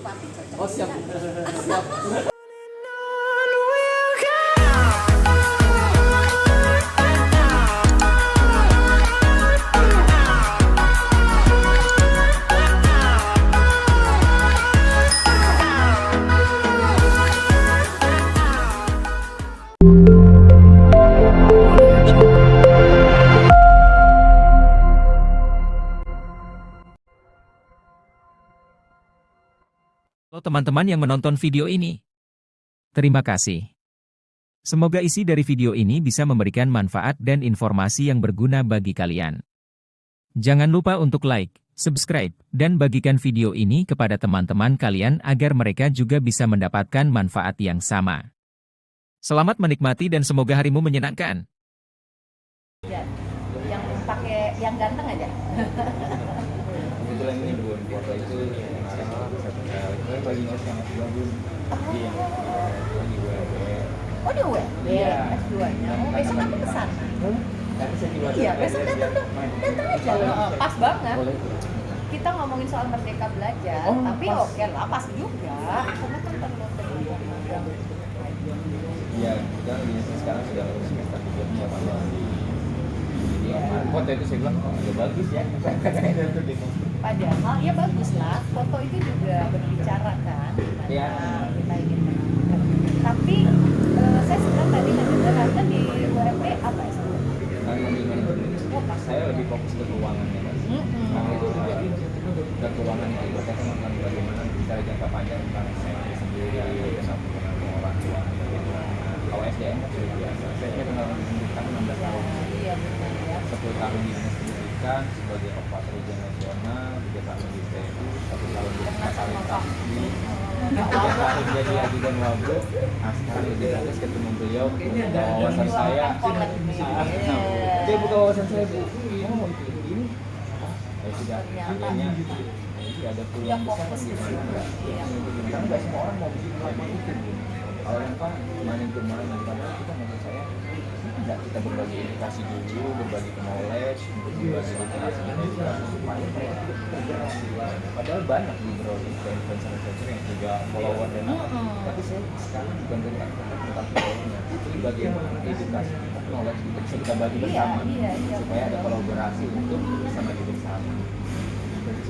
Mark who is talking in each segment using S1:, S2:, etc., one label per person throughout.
S1: Pati cocok.
S2: Oh siap. Siap.
S3: Halo teman-teman yang menonton video ini. Terima kasih. Semoga isi dari video ini bisa memberikan manfaat dan informasi yang berguna bagi kalian. Jangan lupa untuk like, subscribe, dan bagikan video ini kepada teman-teman kalian agar mereka juga bisa mendapatkan manfaat yang sama. Selamat menikmati dan semoga harimu menyenangkan.
S1: Ya, yang pakai yang ganteng aja.
S2: Kebetulan ini buat foto itu saya lagi ngurus yang S2 belum. Iya. Lagi gue.
S1: Oh di UNB,
S2: Iya.
S1: S2-nya. Oh, besok aku kesana.
S2: Tapi saya juga.
S1: Iya, besok datang dong. Datang aja. Pas banget.
S2: Boleh.
S1: Kita ngomongin soal Merdeka Belajar,
S2: Oh,
S1: tapi
S2: pas.
S1: oke lah, pas juga. Karena kan perlu magang.
S2: Iya, kita sekarang sudah lulus semester 3 Pak. Jadi foto itu saya bilang agak bagus ya.
S1: Padahal ya bagus lah, foto itu juga berbicara kan.
S2: Iya.
S1: Kita ingin menentukan. Tapi saya sedang tadi mendengar Anda di UMB apa ya? Oh, pas.
S2: Saya lebih fokus ke keuangannya, Mas. Karena itu juga ke keuangan itu berkaitan dengan bagaimana bicara jangka panjang tentang saya sendiri tentang pengelolaan keuangan bagaimana. Kalau SDM kan sudah biasa. Saya kenal pendidikan 16 tahun.
S1: Iya betul ya.
S2: 10 tahun di dinas pendidikan sebagai operator ujian nasional, 3 tahun di TU, 1 tahun di Fakultas di 3 tahun jadi ajudan wabuk. Nah sekarang lebih bagus ketemu beliau, wawasan saya. Dia buka wawasan saya, Bu. Oh itu ini. Ya sudah, akhirnya jadi ada peluang besar gimana enggak? Karena nggak semua orang mau bikin apa itu. Kalau yang Pak, mana itu mana, karena kita menurut saya tidak, kita berbagi edukasi dulu, berbagi knowledge, berbagi literasi dan edukasi supaya mereka tidak tergerak. Padahal banyak di influencer yang juga follower dan apa. Tapi saya sekarang bukan tentang followernya, tapi bagaimana edukasi kita, knowledge kita bisa kita bagi bersama, supaya ada kolaborasi untuk bisa maju bersama.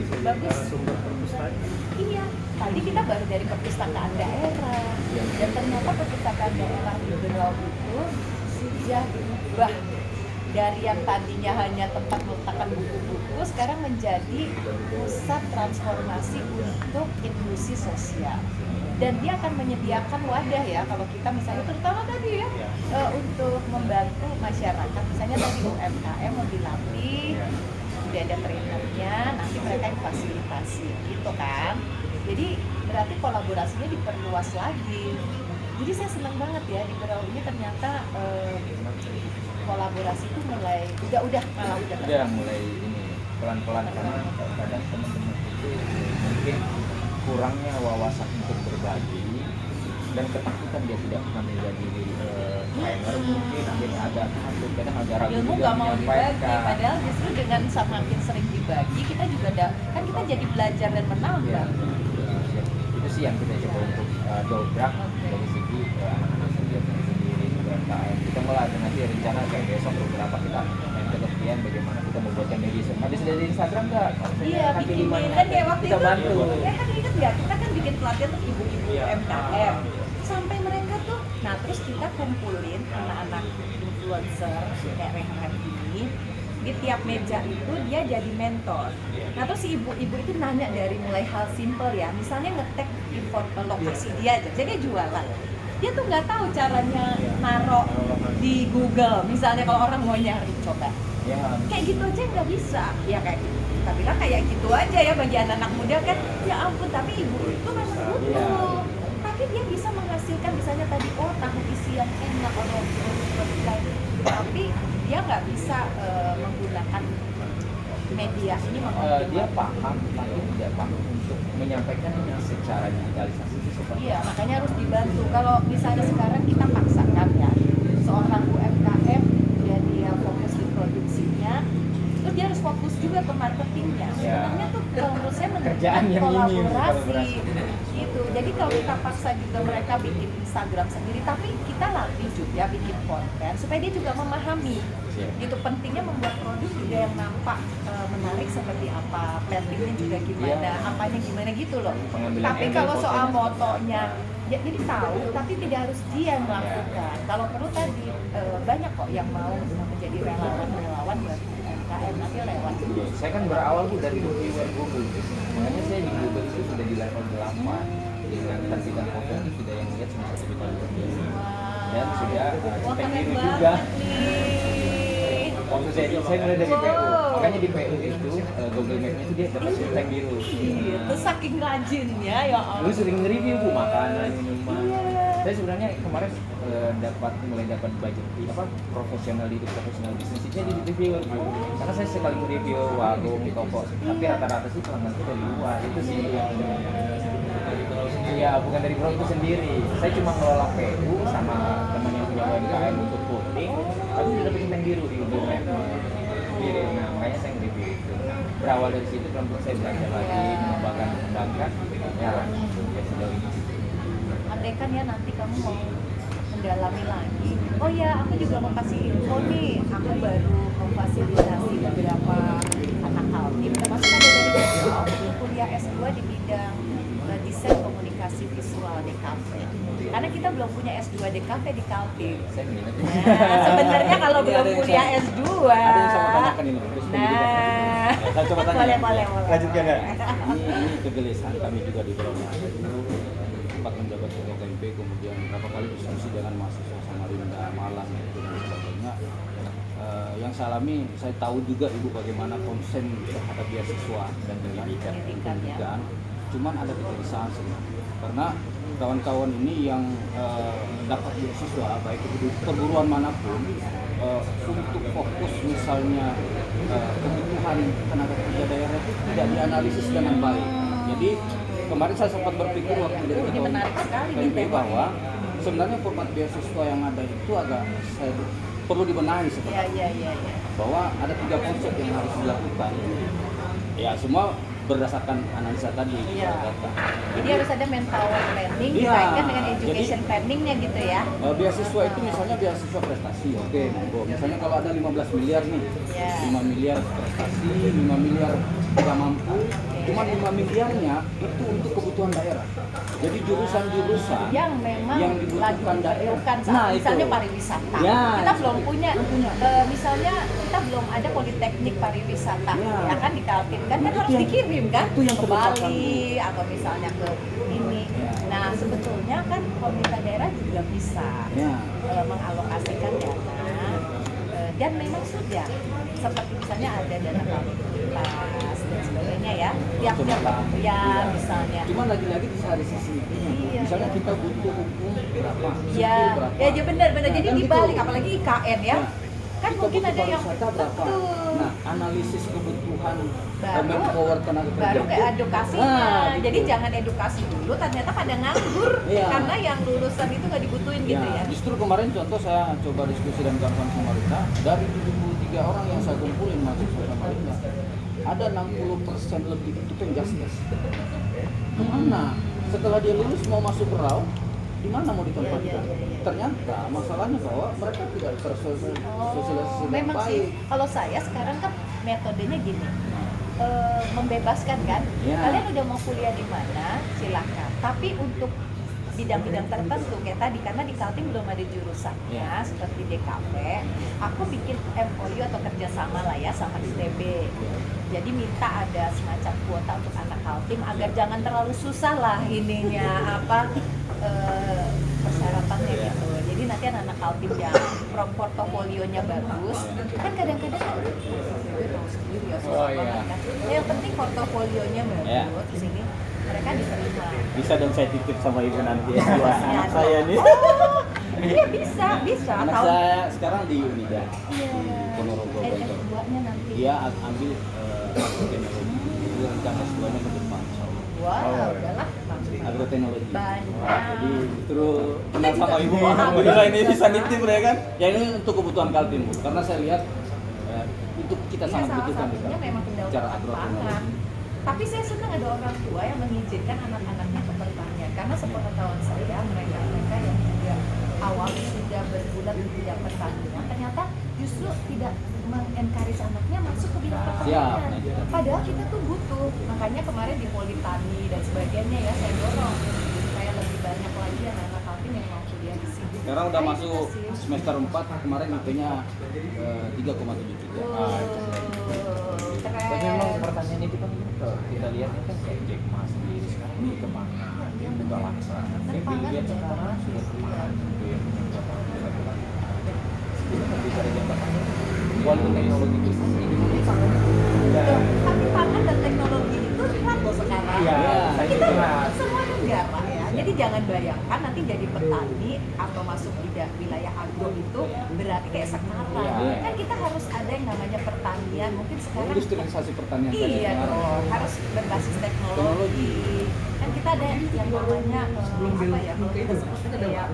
S1: Bagus.
S4: Sumber perpustakaan.
S1: Iya, tadi kita baru dari perpustakaan daerah, dan ternyata perpustakaan daerah di Berau itu sudah berubah dari yang tadinya hanya tempat meletakkan buku-buku, sekarang menjadi pusat transformasi untuk inklusi sosial. Dan dia akan menyediakan wadah ya, kalau kita misalnya terutama tadi ya, untuk membantu masyarakat, misalnya tadi UMKM mau dilatih, udah ada trainernya, nanti mereka yang fasilitasi gitu kan. Jadi berarti kolaborasinya diperluas lagi. Jadi saya senang banget ya di Berau ini ternyata kolaborasi itu mulai
S2: udah mulai ini pelan-pelan, karena kadang teman-teman itu mungkin kurangnya wawasan untuk berbagi dan ketakutan dia tidak pernah menjadi trainer, mungkin akhirnya agak takut, kadang agak ragu
S1: ilmu
S2: juga
S1: nggak mau dibagi,
S2: menyampaikan.
S1: padahal justru dengan semakin sering dibagi kita juga kan kita jadi belajar dan menambah.
S2: Itu sih yang kita coba untuk dobrak dari segi anak-anak sendiri UMKM. Kita mulai nanti rencana kayak besok beberapa kita main ketepian bagaimana kita membuatkan media sosial. Ada sudah di Instagram nggak?
S1: Iya, bikinin kan kayak waktu
S2: kita
S1: itu
S2: bantu.
S1: ya kan inget nggak, kita kan bikin pelatihan untuk ibu-ibu UMKM sampai mereka tuh, nah terus kita kumpulin anak-anak influencer kayak Rehan ini di tiap meja itu dia jadi mentor. Nah terus si ibu-ibu itu nanya dari mulai hal simple ya, misalnya ngetek info lokasi dia aja, jadi dia jualan. Dia tuh nggak tahu caranya naruh di Google, misalnya kalau orang mau nyari coba. Kayak gitu aja nggak bisa, ya kayak gitu. Kita bilang kayak gitu aja ya bagi anak-anak muda kan, ya ampun, tapi ibu itu memang butuh. Tapi dia bisa menghasilkan misalnya tadi, tahu isi yang enak atau tapi dia nggak bisa menggunakan media ini
S2: dia paham tapi tidak paham untuk menyampaikannya secara digitalisasi seperti
S1: iya, makanya harus dibantu. Kalau misalnya sekarang kita paksakan ya seorang UMKM dia fokus di produksinya, terus dia harus fokus juga ke marketingnya. Sebenarnya tuh kalau menurut saya
S2: Kerjaan yang minim,
S1: kolaborasi
S2: kolaborasi.
S1: gitu. Jadi kalau kita paksa juga mereka bikin Instagram sendiri, tapi kita latih juga bikin konten supaya dia juga memahami.
S2: Siap.
S1: Gitu, pentingnya membuat produk juga yang nampak menarik seperti apa, plantingnya juga gimana,
S2: Iya.
S1: apanya gimana gitu loh.
S2: Pengambilan
S1: Tapi
S2: angle
S1: kalau soal
S2: fotonya.
S1: motonya, ya, jadi tahu tapi tidak harus dia yang melakukan. Kalau perlu tadi banyak kok yang mau menjadi relawan buat UMKM nanti lewat.
S2: Saya kan berawal Bu dari reviewer Google, makanya saya di Google itu sudah di level 8 dengan terbitan foto itu sudah yang lihat cuma 1 juta lebih. Dan sudah
S1: Wah,
S2: cinta
S1: keren
S2: diri
S1: banget
S2: juga.
S1: nih.
S2: Waktu saya mulai dari PU,
S1: Wow.
S2: makanya di PU itu Google Map-nya itu dia dapat tag biru.
S1: Itu saking rajinnya ya
S2: Lu
S1: Allah.
S2: sering nge-review Bu makanan, minuman.
S1: Iya.
S2: Saya sebenarnya kemarin mulai dapat budget profesional di profesional bisnis itu di reviewer Bu. Karena saya sekali nge-review warung, toko, tapi rata-rata sih pelanggan itu dari luar. Itu sih yang ya bukan dari Bro itu sendiri. Saya cuma ngelola PU sama teman yang punya UMKM untuk voting, tapi udah dapat bintang biru di Google Map. Biru. Nah, makanya saya nge-review itu. Nah, berawal dari situ pelan-pelan saya belajar lagi, mengembangkan ya sejauh ini.
S1: Andai kan ya nanti kamu mau mendalami lagi. Oh ya, aku juga mau kasih info nih. Aku baru memfasilitasi beberapa anak Kaltim, termasuk ada dari Besok, kuliah S2 di bidang desain komunikasi visual DKV. Karena kita belum punya S2 DKV di Kaltim.
S2: Saya minat.
S1: Nah, sebenarnya kalau
S2: Ini
S1: belum
S2: ada yang
S1: kuliah
S2: saya-
S1: S2,
S2: ada yang saya mau tanyakan ini, terus
S1: nah,
S2: Saya coba tanya.
S1: boleh.
S2: Lanjutkan ya.
S4: Ini kegelisahan kami juga di Bromo. Sempat menjabat ketua KMP, kemudian beberapa kali diskusi dengan mahasiswa Samarinda, Malang gitu, dan sebagainya. Yang saya alami, saya tahu juga Ibu bagaimana konsen terhadap beasiswa dan pendidikan. Cuman ada kegelisahan sebenarnya. Karena kawan-kawan ini yang dapat beasiswa, baik itu di perguruan manapun, untuk fokus misalnya kebutuhan tenaga kerja daerah itu tidak dianalisis dengan baik. Jadi kemarin saya sempat berpikir waktu jadi
S1: Ini
S4: ketua
S1: menarik sekali nih
S4: KMP
S1: temanya.
S4: bahwa sebenarnya format beasiswa yang ada itu agak perlu dibenahi sebenarnya.
S1: Iya.
S4: Bahwa ada 3 konsep yang harus dilakukan. Ya semua berdasarkan analisa tadi.
S1: Iya.
S4: Data.
S1: Jadi harus ada manpower planning
S4: Iya.
S1: dikaitkan dengan education planningnya gitu ya.
S4: Beasiswa itu misalnya beasiswa prestasi, oke, monggo. Misalnya kalau ada 15 miliar nih,
S1: Iya.
S4: 5 miliar prestasi, 5 miliar tidak mampu, cuma 5 miliarnya itu untuk kebutuhan daerah. Jadi jurusan-jurusan
S1: Yang memang
S4: yang
S1: lagi
S4: dibutuhkan daerah.
S1: diperlukan saat
S4: Nah,
S1: misalnya
S4: itu.
S1: pariwisata.
S4: Ya.
S1: Kita belum punya, misalnya kita belum ada politeknik pariwisata,
S4: Ya.
S1: ya kan di Kaltim kan
S4: Nah,
S1: harus
S4: itu yang-
S1: dikirim kan
S4: itu yang
S1: ke
S4: terlupakan,
S1: Bali atau misalnya ke ini.
S4: Ya.
S1: Nah sebetulnya kan pemerintah daerah juga bisa
S4: Ya.
S1: mengalokasikan dana dan memang sudah seperti misalnya ada dana kapasitas dan sebagainya ya tiap-tiap ya misalnya
S4: Cuma lagi-lagi bisa dari sisi itunya.
S1: Iya.
S4: Misalnya kita butuh hukum berapa,
S1: ya
S4: sipil berapa.
S1: ya benar
S4: Nah,
S1: jadi
S4: kan
S1: dibalik
S4: gitu.
S1: apalagi IKN ya
S4: Nah,
S1: kan
S4: kita
S1: mungkin
S4: butuh
S1: ada yang
S4: pariwisata berapa.
S1: betul.
S4: Nah, analisis kebutuhan
S1: Baru-
S4: manpower tenaga kerja.
S1: baru ke
S4: itu.
S1: edukasinya
S4: Nah, gitu.
S1: jadi jangan edukasi dulu ternyata pada nganggur
S4: Iya.
S1: karena yang lulusan itu nggak dibutuhin gitu ya
S4: Justru kemarin contoh saya coba diskusi dengan kawan-kawan Samarinda, dari 73 orang yang saya kumpulin mahasiswa Samarinda, ada 60% lebih itu penjaskes. Kemana? Setelah dia lulus mau masuk RAU, di mana mau ditempatkan?
S1: Iya.
S4: Ternyata masalahnya bahwa mereka tidak tersosialisasi dengan
S1: memang sih
S4: baik.
S1: kalau saya sekarang kan metodenya gini membebaskan kan
S4: Ya.
S1: kalian udah mau kuliah di mana silakan tapi untuk bidang-bidang tertentu kayak tadi karena di Kaltim belum ada jurusannya
S4: Ya.
S1: seperti DKV aku bikin MOU atau kerjasama lah ya sama ITB jadi minta ada semacam kuota untuk anak Kaltim agar jangan terlalu susah lah ininya apa persyaratannya gitu jadi nanti anak Kaltim yang portofolionya bagus kan kadang-kadang kan gue tahu sendiri ya susah
S2: Oh, iya.
S1: banget kan yang penting portofolionya bagus
S4: Ya.
S1: di sini mereka diterima
S4: Bisa dong saya titip sama ibu nanti ya.
S1: Anak
S4: saya nih.
S1: iya bisa
S4: Anak
S1: tahu
S4: saya sekarang di Unida.
S1: iya
S4: Ponorogo, Bogor.
S1: S2-nya nanti
S4: Dia ambil agroteknologi. Dia rencana S2-nya ke depan.
S1: wah udahlah
S4: Agroteknologi.
S1: banyak
S4: Jadi justru kenal
S1: Kita
S4: sama
S1: juga-
S4: ibu.
S1: Wah,
S4: Alhamdulillah ini bisa
S1: bener.
S4: nitip ya kan. Ya ini untuk kebutuhan Kaltim Bu. Karena saya lihat itu kita
S1: Iya,
S4: sangat
S1: salah
S4: butuhkan di
S1: satunya
S4: Kaltim.
S1: memang
S4: Cara
S1: kedaulatan
S4: agroteknologi.
S1: pangan. Tapi saya senang ada orang tua yang mengizinkan anak-anaknya ke pertanian, karena sepengetahuan saya mereka yang juga awalnya sudah bergulat di bidang pertanian ternyata justru tidak mengencourage anaknya masuk ke bidang pertanian. Padahal kita tuh butuh. Makanya kemarin di Politani dan sebagainya ya saya dorong supaya lebih banyak lagi anak-anak Kaltim yang mau kuliah di sini.
S4: Sekarang udah masuk semester 4, kemarin IP-nya 3,73.
S1: Keren.
S2: Tapi memang pertanyaan itu kan kalau kita lihat kan kayak Jack Ma sendiri sekarang di kemana dia buka laksana kayak Bill Gates sekarang sudah kemana gitu ya kita bicara jabatan walaupun teknologi bisnis ini mungkin sangat
S1: Tapi pangan dan teknologi itu kan sekarang.
S2: Iya, saya
S1: Kita
S2: jelas.
S1: semua negara ya. Jadi jangan bayangkan nanti jadi petani atau masuk di wilayah agro itu berarti kayak sekarang.
S2: Iya.
S1: Kan kita harus ada yang namanya pertanian. Mungkin sekarang
S4: Industrialisasi pertanian tadi
S1: iya
S4: sekarang.
S1: dong, harus berbasis teknologi. Kan kita ada yang namanya apa ya? Kalau kita sebut kayak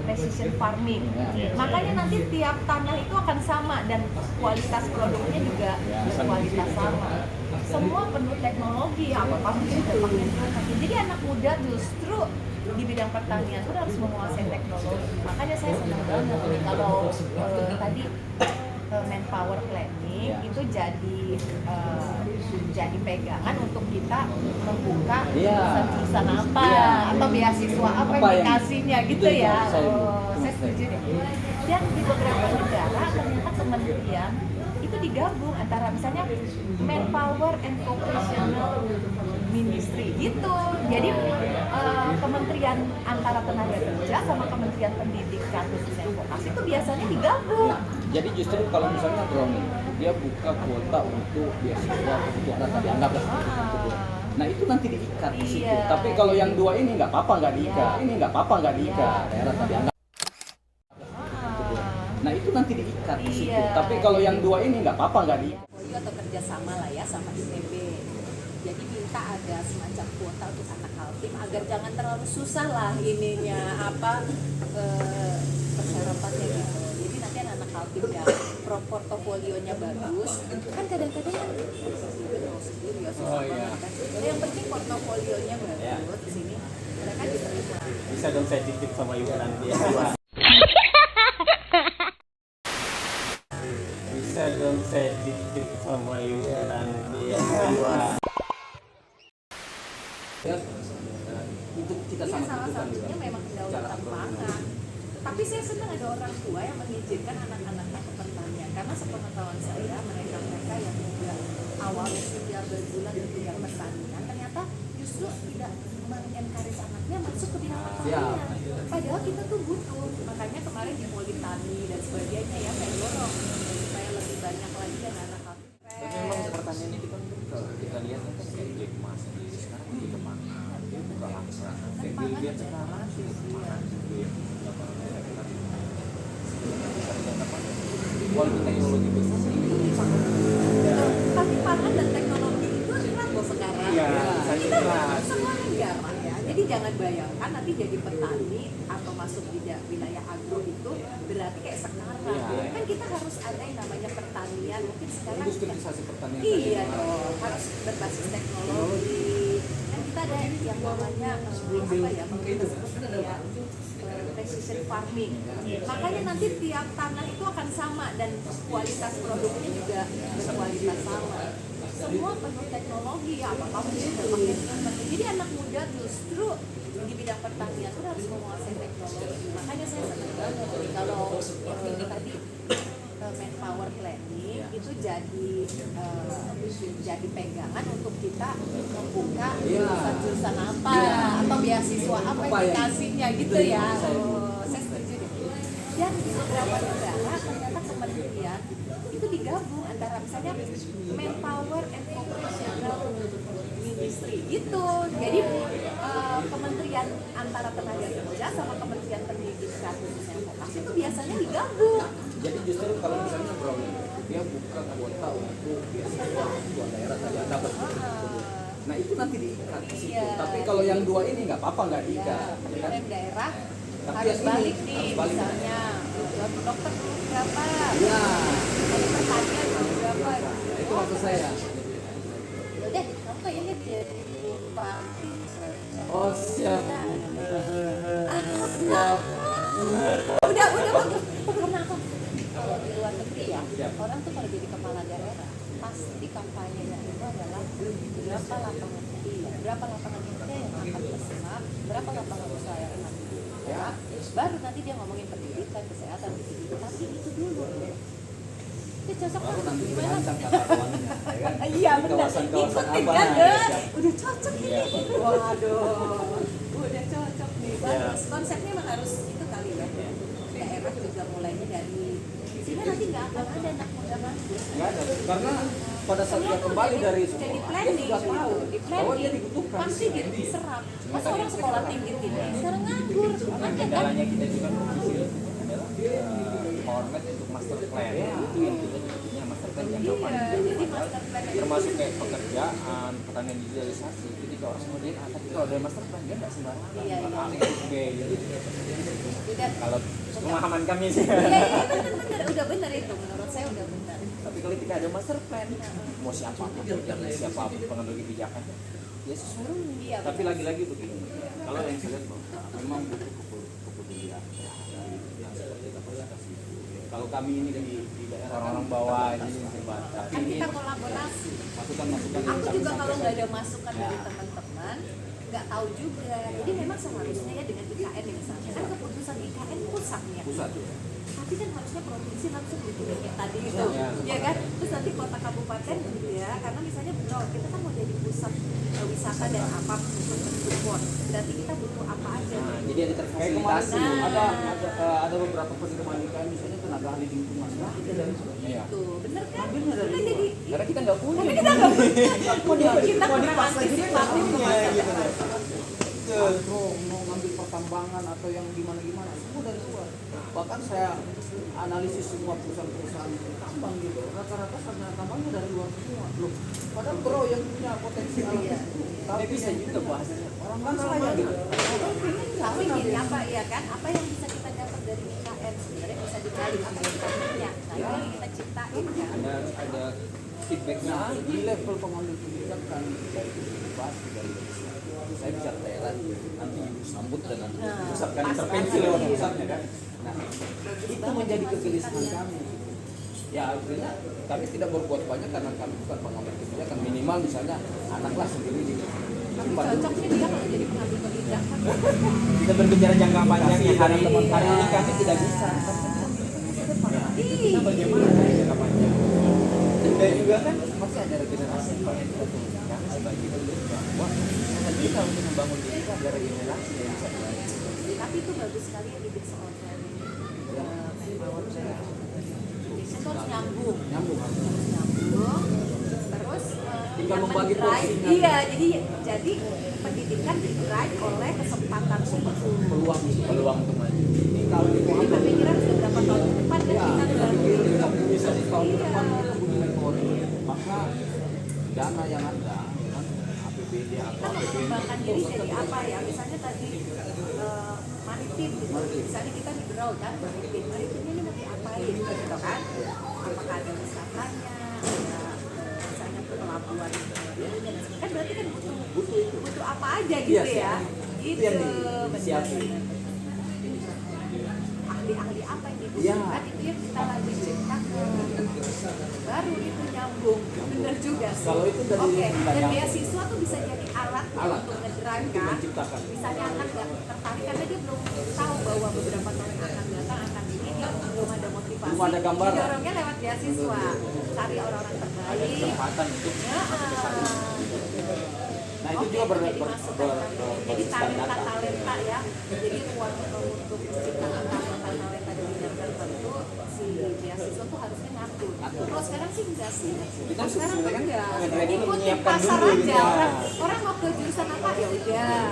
S1: precision farming.
S4: Iya.
S1: Makanya nanti tiap tanah itu akan sama dan kualitas produknya juga berkualitas sama. Semua penuh teknologi, apa-apa mungkin udah pakai teknologi. Jadi anak muda justru di bidang pertanian pun harus menguasai teknologi. Makanya saya senang banget kalau tadi manpower planning itu jadi pegangan untuk kita membuka jurusan apa atau beasiswa apa yang dikasihnya gitu ya. Saya setuju deh. Dan di beberapa negara ternyata kementerian itu digabung antara misalnya manpower and vocational ministry gitu. Jadi kementerian antara tenaga kerja sama kementerian pendidikan khususnya vokasi itu biasanya digabung.
S4: Jadi justru kalau misalnya Brownie, dia buka kuota untuk beasiswa untuk anak tadi anggaplah seperti itu. Nah itu nanti diikat di situ.
S1: Iya.
S4: Tapi kalau yang dua ini nggak apa-apa nggak diikat,
S1: Iya.
S4: ini nggak apa-apa nggak diikat.
S1: Iya.
S4: Daerah tadi anggap. Nah itu nanti diikat di situ.
S1: Iya.
S4: Tapi kalau yang dua ini nggak apa-apa nggak diikat.
S1: Portfolio atau kerjasama lah ya sama ITB. Jadi minta ada semacam kuota untuk anak Kaltim agar jangan terlalu susah lah ininya persyaratannya gitu. Jadi nanti anak Kaltim yang portofolionya bagus kan kadang-kadang kan sendiri ya susah banget kan. Jadi yang penting portofolionya bagus di sini mereka diterima.
S2: bisa dong saya titip sama ibu nanti ya bisa dong saya titip sama ibu nanti ya
S4: Untuk kita
S1: Iya,
S4: sama
S1: salah satunya memang kedaulatan pangan. Tapi saya senang ada orang tua yang mengizinkan anak-anaknya ke pertanian karena sepengetahuan saya mereka yang juga awalnya sudah bergulat di bidang pertanian ternyata justru tidak mengencourage anaknya masuk ke bidang pertanian. Padahal kita tuh butuh. Makanya kemarin di Politani dan sebagainya ya saya dorong supaya lebih banyak lagi anak-anak Kaltim.
S2: tapi memang pertanyaan itu kan kalau kita lihat kan kayak Jack Ma sendiri sekarang di kemana dia buka laksana kayak Bill Gates sekarang sudah kemana gitu ya walaupun teknologi bisnis ini mungkin sangat
S1: Tapi pangan dan teknologi itu erat loh sekarang.
S2: Iya, saya
S1: Kita
S2: jelas.
S1: semua negara ya. Jadi jangan bayangkan nanti jadi petani atau masuk di wilayah agro itu berarti kayak sekarang.
S2: Iya.
S1: Kan kita harus ada yang namanya pertanian. Mungkin sekarang
S4: Industrialisasi pertanian
S1: iya
S4: tadi.
S1: dong, harus berbasis teknologi. Kan kita ada yang namanya apa ya? Kalau kita sebut kayak precision farming. Makanya nanti tiap tanah itu akan sama dan kualitas produknya juga berkualitas sama. Semua penuh teknologi, apa-apa mungkin udah pakai teknologi. Jadi anak muda justru di bidang pertanian pun harus menguasai teknologi. Makanya saya senang banget kalau tadi manpower planning itu jadi pegangan untuk kita membuka jurusan apa atau beasiswa apa yang dikasihnya gitu ya. Saya setuju deh. Dan di beberapa negara ternyata kementerian itu digabung antara misalnya manpower and vocational ministry gitu. Jadi kementerian antara tenaga kerja sama kementerian pendidikan khususnya vokasi itu biasanya digabung.
S4: Jadi justru kalau misalnya Brownie, dia buka kuota untuk beasiswa untuk daerah tadi anggaplah seperti itu. Nah itu nanti diikat di situ.
S1: Iya.
S4: Tapi kalau yang dua ini nggak apa-apa nggak
S1: Ya,
S4: diikat. Ya kan?
S1: rem daerah
S4: Tapi
S1: harus
S4: yang ini
S1: balik nih
S4: harus balik.
S1: misalnya dokter berapa,
S4: Iya.
S1: dari pertanian berapa.
S4: Itu maksud saya.
S1: Udah, jadi bupati.
S4: Oh siap.
S1: Udah bagus. Karena apa? Kalau di luar negeri ya, orang tuh kalau jadi kepala daerah pasti kampanyenya itu adalah berapa lapangan kerja, berapa lapangan kerja yang akan tersemat, berapa lapangan usaha yang akan dibuka, baru nanti dia ngomongin pendidikan, kesehatan, gitu. Tapi itu dulu. Itu cocok
S4: Baru
S1: kan?
S4: nanti
S1: Gimana?
S4: dirancang tata ruangnya, ya kan?
S1: Iya benar.
S4: Kawasan-kawasan
S1: Ikutin
S4: apa?
S1: kan,
S4: Nah,
S1: Dek?
S4: siap.
S1: Udah cocok
S4: Iya,
S1: ini.
S4: betul.
S1: Waduh, udah cocok nih.
S4: Iya.
S1: Bagus. Konsepnya emang harus itu kali ya. Daerah juga mulainya dari sini nanti nggak akan ada anak muda masuk.
S4: Nggak ada, karena pada saat dia kembali dari
S1: jadi
S4: sekolah, dia
S1: planning
S4: sudah tahu
S1: di
S4: bahwa dia
S1: planning
S4: dibutuhkan.
S1: pasti dia diserap. Masa orang sekolah tinggi sekarang nganggur,
S2: Karena
S1: kan?
S2: kendalanya kita juga kecil adalah format untuk master plan. Itu yang kita sebutnya master plan jangka
S1: Iya,
S2: panjang.
S1: jadi master plan itu
S2: Termasuk kayak pekerjaan, pertanian digitalisasi. Ketika orang kemudian tapi kalau ada master plan dia nggak sembarangan.
S1: Iya, iya.
S2: A ikut B gitu.
S1: udah.
S2: Kalau pemahaman kami sih.
S1: Iya, iya benar, udah benar itu menurut saya udah benar.
S2: Tapi kalau ketika ada master plan, mau siapapun dan siapapun pengambil kebijakan, ya sesuai.
S1: Iya.
S2: Tapi lagi-lagi begini, kalau yang saya lihat bahwa memang butuh kepedulian yang seperti kapasitas itu. Kalau kami ini di daerah orang-orang bawah ini terbatas. Tapi
S1: Kan
S2: ini
S1: kita kolaborasi.
S2: masukan-masukan yang
S1: Aku
S2: kami
S1: juga kalau
S2: sampaikan.
S1: nggak ada masukan dari teman-teman nggak tahu juga. Jadi memang seharusnya ya dengan IKN ya misalnya kan keputusan IKN pusatnya.
S4: Pusat ya.
S1: Tapi kan harusnya provinsi langsung bikin kayak tadi itu,
S2: Ya.
S1: ya kan? Terus nanti kota kabupaten ya, karena misalnya betul kita kan mau jadi pusat wisata dan apa pusat support. Berarti kita butuh apa aja?
S2: Nah, jadi ada
S4: Kayak kemarin
S2: terfasilitasi.
S1: Nah.
S4: ada beberapa penerimaan IKN misalnya tenaga ahli lingkungan. Nah, ada dari situ.
S2: Iya.
S1: Tuh, bener kan?
S4: Bener dari
S1: Kita
S4: luar.
S1: jadi
S2: Karena kita nggak punya.
S1: tapi kita nggak punya. Kita
S2: mau
S1: kurang
S2: dipas lagi dia nggak
S1: antisipatif
S2: punya,
S1: masa
S2: gitu.
S1: depan.
S4: Makro mau ngambil pertambangan atau yang gimana semua dari luar. Bahkan saya analisis semua perusahaan tambang gitu, rata-rata sarjana tambangnya dari luar semua. Loh, padahal bro yang punya potensi alam
S1: Iya.
S4: itu,
S2: Tapi bisa juga bahasanya.
S4: orang kan saya gitu.
S1: Tapi gini apa ya kan? Apa yang bisa kita dapat dari IKN sebenarnya bisa dibalik apa yang kita punya. Nah, itu yang kita ciptain kan.
S2: Ada feedbacknya.
S4: Nah, di level pengambil kebijakan dari bupati dari saya bicara daerah nanti sambut dengan
S1: Nah,
S4: pusat kan
S1: pas
S4: intervensi
S1: banget.
S4: lewat pusatnya kan. Nah, itu
S1: banget
S4: menjadi
S1: masukannya.
S4: kegelisahan kami. Ya akhirnya kami tidak berbuat banyak karena kami bukan pengambil kebijakan, minimal misalnya anaklah sendiri di
S1: Tapi cocoknya dia kalau jadi pengambil kebijakan.
S2: Kita berbicara jangka panjang ya hari
S4: teman-teman.
S2: ini kami tidak bisa. Kita bagaimana jangka panjang? Dan juga kan masih ada regenerasi yang paling penting. Kami sebagai bahwa sangat kita untuk membangun diri kita ada regenerasi yang bisa dibangun.
S1: Tapi itu bagus sekali yang dibikin soal empower saya. Itu harus nyambung.
S4: nyambung.
S1: Nyambung. Terus
S4: Tinggal
S1: yang
S4: membagi
S1: mendrive-
S4: porsinya.
S1: Iya, jadi pendidikan di-drive oleh kesempatan itu.
S2: Peluang untuk maju.
S4: Ini kalau di
S1: Jadi pemikiran sudah berapa tahun ke depan kan
S4: ya,
S1: kita
S4: kita
S1: udah
S4: pikir kita bisa di tahun
S1: Iya.
S4: depan kita punya Polri, maka dana yang ada, ya kan, APBD atau
S1: kita
S4: APBN
S1: mengembangkan diri jadi apa ya? Misalnya tadi maritim gitu. Misalnya kita di Berau kan maritimnya ini mau diapain gitu kan? Apakah ada wisatanya, ada misalnya pelabuhan ininya, kan berarti kan butuh apa aja gitu
S4: Iya,
S1: ya?
S4: itu
S1: Gitu,
S4: yang
S1: benar.
S4: disiapin.
S1: Ahli-ahli apa yang
S4: Iya.
S1: dibutuhkan itu yang kita lagi ciptakan. Baru itu nyambung, benar juga sih.
S4: Kalau itu dari
S1: Oke,
S4: nggak
S1: dan
S4: nyambung.
S1: beasiswa tuh bisa jadi alat,
S4: Alat.
S1: untuk ngedrive kan.
S4: menciptakan.
S1: Misalnya anak nggak tertarik karena dia belum tahu bahwa beberapa tahun yang akan datang akan ini dia belum ada motivasi.
S4: Belum ada gambaran.
S1: Didorongnya lewat beasiswa, cari orang-orang terbaik.
S2: Kesempatan untuk
S1: Ya,
S4: Nah itu
S1: oke,
S4: juga
S1: jadi masukan kami. Jadi talenta ya. Jadi ruang untuk menciptakan talenta dari bidang tertentu si beasiswa tuh harusnya ngatur. Kalau sekarang sih enggak sih.
S2: Kita
S1: Sekarang
S2: sebenarnya kan
S1: enggak.
S2: nge-drive dulu,
S1: Ikutin
S2: menyiapkan
S1: pasar
S2: dulu
S1: aja.
S2: gitu.
S1: Orang mau ke jurusan apa ya udah.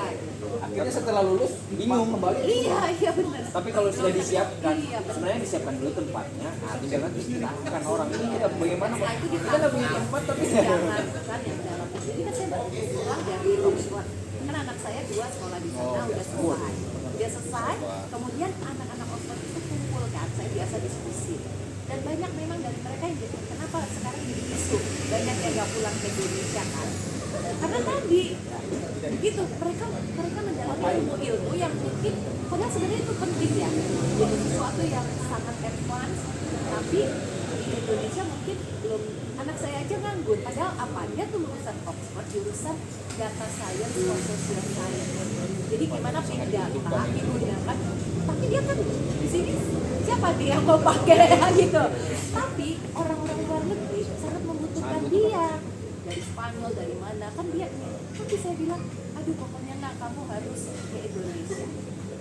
S4: akhirnya setelah lulus bingung kembali.
S1: Iya benar.
S2: Tapi kalau sudah disiapkan,
S1: Iya, benar.
S2: sebenarnya disiapkan dulu tempatnya, tinggal nanti dilakukan orang ini kita bagaimana?
S1: Nah, itu
S2: Kita nggak punya tempat tapi
S1: jangan kan yang dalam. Jadi kan saya baru pulang dari Oxford. Kan anak saya 2 sekolah di sana udah selesai. Udah selesai. Kemudian anak-anak Oxford itu kumpul kan. Saya biasa diskusi. Dan banyak memang dari mereka yang jadi, kenapa sekarang jadi isu banyak yang nggak pulang ke Indonesia kan. Karena tadi gitu mereka mendalami ilmu yang mungkin padahal sebenarnya itu penting ya, itu sesuatu yang sangat advance, tapi di Indonesia mungkin belum. Anak saya aja nganggur, padahal apa, dia tuh lulusan Oxford jurusan data science or social science, jadi gimana big data digunakan, tapi dia kan di sini siapa dia yang mau pakai gitu, tapi orang-orang luar negeri sangat membutuhkan dia, dari Spanyol dari mana kan dia, tapi saya bilang aduh pokoknya nak kamu harus ke Indonesia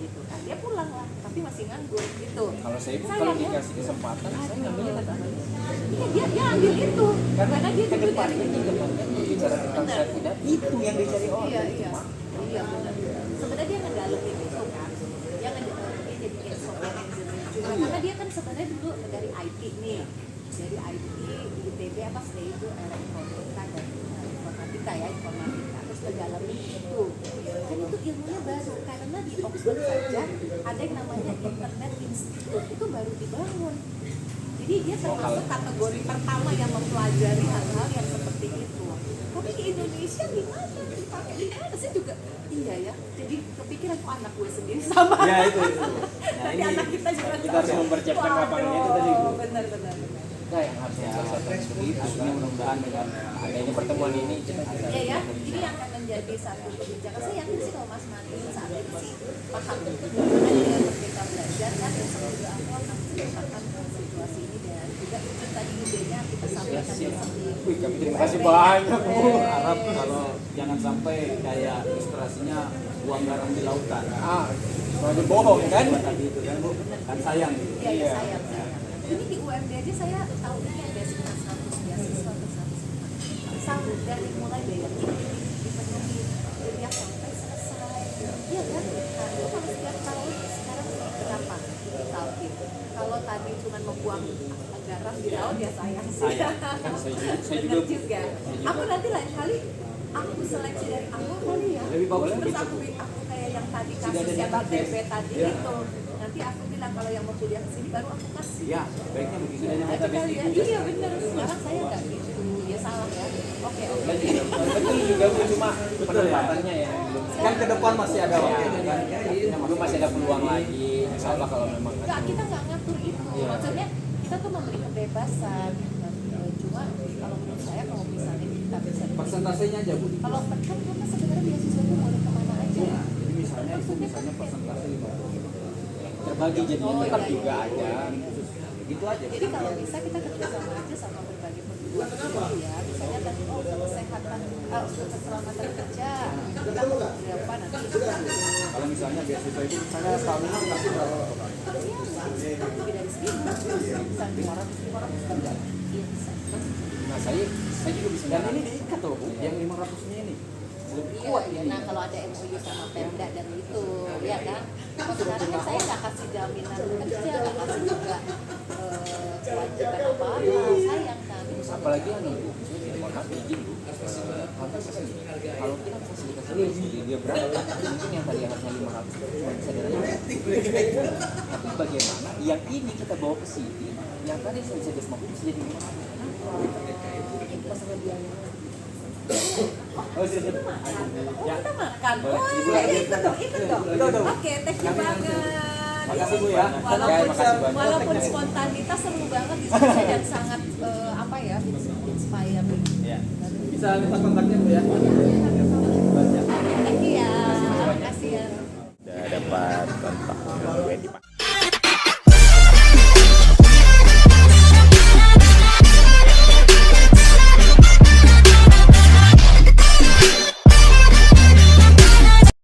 S1: gitu kan, dia pulang lah tapi masih nganggur gitu.
S2: Kalau saya pun
S1: Sayang
S2: kalau
S1: ya.
S2: dikasih kesempatan saya ngambilnya data analis.
S1: Iya, dia ambil itu karena dia
S2: ke
S1: juga
S2: depan
S1: dari
S2: bicara tentang
S1: Benar.
S2: sertifikat itu yang dicari orang.
S1: iya benar. Sebenarnya dia ngedalemin itu kan, dia jadi software engineer juga karena dia kan sebenarnya dulu dari IT nih, dari IT di ITB apa stay itu elektronika dan informatika terus ngedalemin itu, kan itu ilmunya baru karena di Oxford saja ada yang namanya Internet Institute itu baru dibangun. Jadi dia termasuk kategori pertama yang mempelajari hal-hal yang seperti itu. Tapi di Indonesia gimana? Dipakai di mana sih juga? Iya ya. Jadi kepikiran kok anak gue sendiri sama.
S2: Ya itu.
S1: Tapi anak kita juga
S2: kita harus mempersiapkan lapangannya itu tadi, Bu.
S1: Benar.
S2: Nah, yang harus diselesaikan seperti itu. Ini mudah-mudahan dengan adanya pertemuan ini cepat.
S1: Iya ya. Ini akan menjadi satu kebijakan. Saya yakin sih kalau Mas Mati saat ini sih paham betul bagaimana dia merdeka belajar kan, dan semoga Allah akan menciptakan situasi ini dan juga itu tadi idenya kita sampaikan bersama.
S2: Wih, kami terima kasih banyak, Bu.
S4: Harap kalau jangan sampai kayak ilustrasinya buang garam di lautan.
S2: Soalnya bohong kan?
S4: Tadi itu kan Bu, kan sayang gitu.
S1: Iya, sayang. Ini di UMD aja saya tahu ini ada sekitar 100 beasiswa atau 100 sahur dari mulai biaya dipenuhi kuliah sampai selesai. Iya kan? Nah, itu kalau setiap tahun sekarang berapa dikalkin? Kalau tadi cuma membuang garam di laut ya sayang sih. Benar juga. Aku nanti lain kali aku seleksi dari awal kali ya.
S4: Lebih bagus
S1: Terus
S4: begitu.
S1: aku kayak yang tadi
S4: Sudah
S1: kasus
S4: ada
S1: yang
S4: database.
S1: TP tadi
S4: Iya.
S1: itu. Nanti aku bilang kalau yang mau kuliah kesini baru aku kasih.
S4: Ya, baiknya begitu.
S1: Nah, itu kali ya. Iya benar. Sekarang saya nggak gitu. Ya salah ya. Oke.
S2: Betul juga, Bu, cuma penempatannya ya. Kan ke depan masih ada waktu kan. Belum masih ada peluang lagi. Insya Allah kalau memang
S1: Nggak, kita nggak ngatur itu.
S2: Iya.
S1: Maksudnya kita tuh memberi kebebasan. Cuma kalau menurut saya kalau misalnya kita bisa
S4: Persentasenya aja Bu.
S1: kalau kan karena sebenarnya beasiswa itu boleh kemana aja.
S4: Jadi misalnya persentase 50.
S2: terbagi jadinya
S1: Oh,
S2: tetap
S1: iya,
S2: juga
S1: iya.
S2: ada. Gitu aja.
S1: Jadi kalau bisa kita kerjasama aja sama berbagai perguruan tinggi ya. Misalnya tadi untuk kesehatan, untuk keselamatan kerja, kita mau berapa nanti itu.
S4: Kalau misalnya beasiswa itu misalnya tahunan kasih berapa?
S1: Iya, lebih dari 1.000, bisa 500 kan enggak? Iya bisa.
S2: Nah, saya juga bisa. Dan ini diikat loh, Bu.
S4: Yang 500-nya ini.
S2: Lebih
S1: Iya,
S2: kuat
S1: iya.
S2: ini.
S1: Nah kalau ada MOU sama Pemda dan itu, ya kan. Kalau sekarang kan saya nggak kasih jaminan kerja, nggak kasih juga kewajiban apa-apa, sayang kan.
S2: Apalagi yang Bu, saya mohon maaf izin Bu. Kalau kita fasilitas ini dia berapa? Mungkin yang tadi harusnya 500 cuma bisa dirayap. Tapi bagaimana yang ini kita bawa ke sini, yang tadi saya bisa 50 bisa jadi 500.
S1: Masalah biaya.
S2: Oh, sudah.
S1: Oh, kita makan.
S2: Boleh.
S1: Oh,
S2: Ibu
S1: iya,
S2: lagi.
S1: ikut dong. Oke, thank you banget.
S2: Makasih, Bu, ya.
S1: Walaupun,
S2: Ya, makasih banyak.
S1: walaupun spontanitas seru banget diskusi dan sangat apa ya, inspiring.
S2: Ya.
S4: Bisa minta kontaknya Bu ya.
S1: Thank you ya. Terima kasih ya.
S2: Udah dapat kontak Wendy Pak.